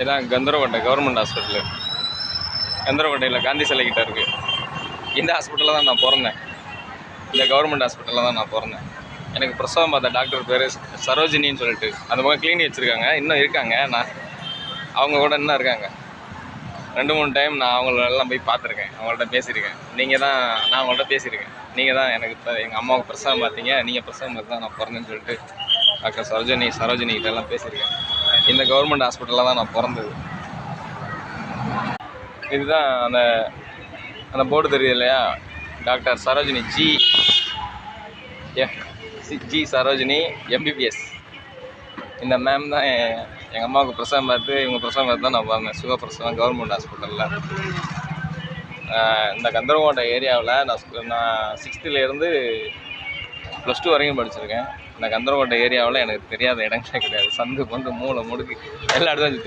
இதான் Kandarakottai government hospital. கந்தரகோட்டையில் Gandhi சிலை கிட்ட இருக்குது. இந்த ஹாஸ்பிட்டலில் தான் நான் பிறந்தேன். இந்த கவர்மெண்ட் ஹாஸ்பிட்டலில் தான் நான் பிறந்தேன். எனக்கு பிரசவம் பார்த்த டாக்டர் பேர் சரோஜினின்னு சொல்லிட்டு, அந்த பக்கம் கிளினிக் வச்சுருக்காங்க. இன்னும் இருக்காங்க. அவங்க கூட இன்னும் இருக்காங்க. 2-3 டைம் நான் அவங்களெல்லாம் போய் பார்த்துருக்கேன். அவங்கள்ட்ட பேசியிருக்கேன். நான் அவங்கள்ட்ட பேசியிருக்கேன். நீங்கள் தான் எனக்கு இப்போ எங்கள் அம்மாவுக்கு பிரசவம் பார்த்தீங்க, நீங்கள் பிரசவம் பார்த்து தான் நான் பிறந்தேன்னு சொல்லிட்டு டாக்டர் சரோஜினி கிட்டெல்லாம் பேசியிருக்கேன். இந்த கவர்மெண்ட் ஹாஸ்பிட்டலில் தான் நான் பிறந்தது. இதுதான் அந்த போர்டு தெரியுது இல்லையா, doctor Sarojini G Sarojini MBBS. இந்த மேம் தான் எங்கள் அம்மாவுக்கு பிரசவம் பார்த்து தான் நான் பிறந்தேன். சுகப்பிரசவம் கவர்மெண்ட் ஹாஸ்பிட்டலில். இந்த கந்தரகோட்டை ஏரியாவில் நான் 6th +2 வரைக்கும் படிச்சிருக்கேன். இந்த கந்தரகோட்டை ஏரியாவில் எனக்கு தெரியாத இடங்களே கிடையாது. சந்து பந்து மூளை முடுக்கு எல்லா இடத்துலையும்